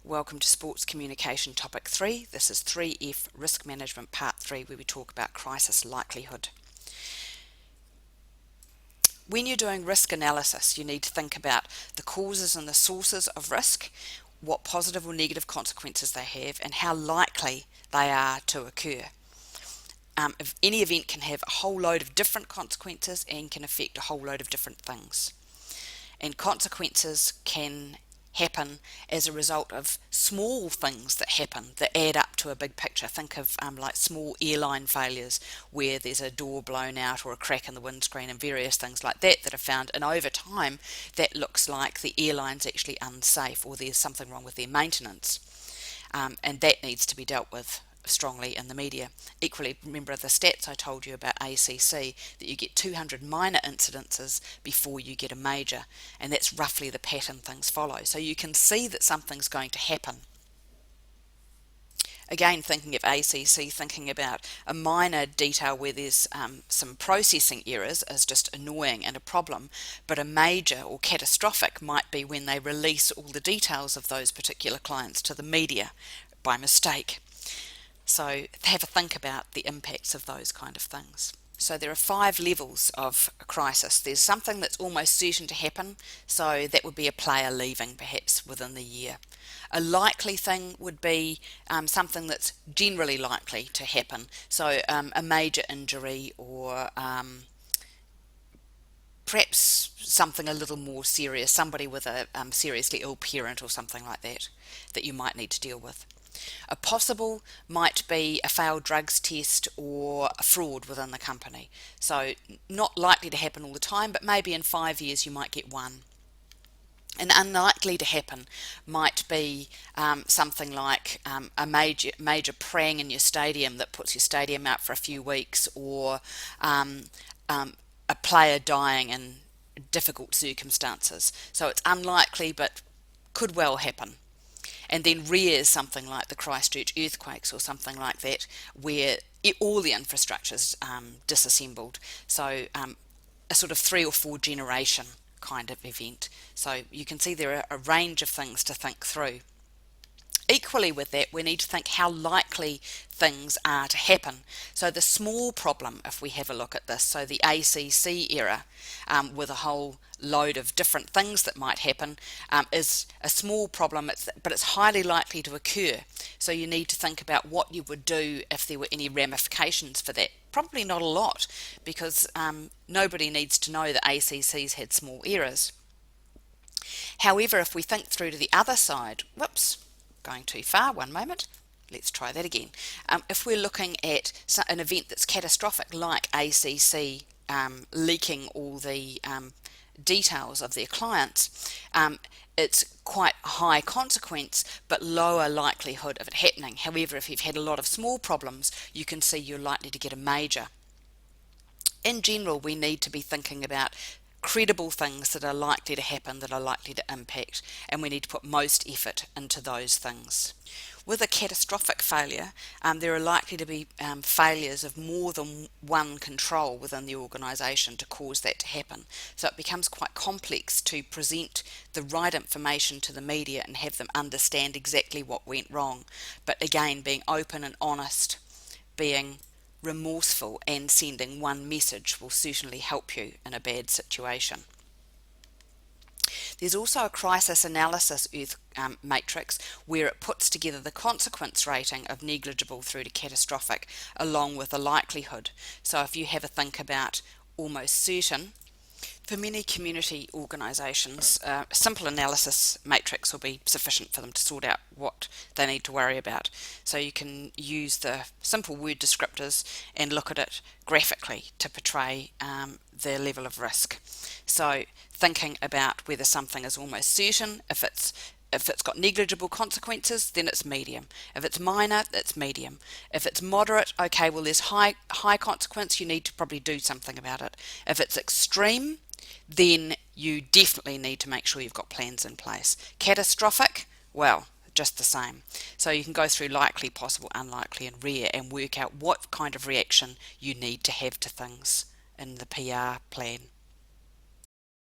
Welcome to Sports Communication Topic 3. This is 3F Risk Management Part 3, where we talk about crisis likelihood. When you're doing risk analysis, you need to think about the causes and the sources of risk, what positive or negative consequences they have, and how likely they are to occur. If any event can have a whole load of different consequences and can affect a whole load of different things. And consequences can happen as a result of small things that happen that add up to a big picture. Think of like small airline failures where there's a door blown out or a crack in the windscreen and various things like that are found, and over time that looks like the airline's actually unsafe or there's something wrong with their maintenance, and that needs to be dealt with strongly in the media. Equally, remember the stats I told you about ACC, that you get 200 minor incidences before you get a major, and that's roughly the pattern things follow. So you can see that something's going to happen. Again, thinking of ACC, thinking about a minor detail where there's some processing errors is just annoying and a problem, but a major or catastrophic might be when they release all the details of those particular clients to the media by mistake. So have a think about the impacts of those kind of things. So there are 5 levels of a crisis. There's something that's almost certain to happen, so that would be a player leaving perhaps within the year. A likely thing would be something that's generally likely to happen, so a major injury or perhaps something a little more serious, somebody with a seriously ill parent or something like that you might need to deal with. A possible might be a failed drugs test or a fraud within the company. So not likely to happen all the time, but maybe in 5 years you might get one. An unlikely to happen might be something like a major prang in your stadium that puts your stadium out for a few weeks, or a player dying in difficult circumstances. So it's unlikely but could well happen. And then rare is something like the Christchurch earthquakes or something like that, where all the infrastructure is disassembled. So a sort of 3 or 4 generation kind of event. So you can see there are a range of things to think through. Equally with that, we need to think how likely things are to happen. So the small problem, if we have a look at this, so the ACC error with a whole load of different things that might happen is a small problem, but it's highly likely to occur. So you need to think about what you would do if there were any ramifications for that. Probably not a lot, because nobody needs to know that ACC's had small errors. However, if we think through to the other side, whoops, going too far, one moment, let's try that again. If we're looking at an event that's catastrophic like ACC leaking all the details of their clients, it's quite high consequence but lower likelihood of it happening. However, if you've had a lot of small problems, you can see you're likely to get a major. In general, we need to be thinking about credible things that are likely to happen, that are likely to impact, and we need to put most effort into those things. With a catastrophic failure, there are likely to be failures of more than one control within the organisation to cause that to happen. So it becomes quite complex to present the right information to the media and have them understand exactly what went wrong. But again, being open and honest, being remorseful and sending one message will certainly help you in a bad situation. There's also a crisis analysis matrix where it puts together the consequence rating of negligible through to catastrophic along with the likelihood. So if you have a think about almost certain, for many community organisations, a simple analysis matrix will be sufficient for them to sort out what they need to worry about. So you can use the simple word descriptors and look at it graphically to portray their level of risk. So thinking about whether something is almost certain, if it's got negligible consequences, then it's medium. If it's minor, it's medium. If it's moderate, okay, well there's high consequence, you need to probably do something about it. If it's extreme, then you definitely need to make sure you've got plans in place. Catastrophic, well, just the same. So you can go through likely, possible, unlikely and rare and work out what kind of reaction you need to have to things in the PR plan.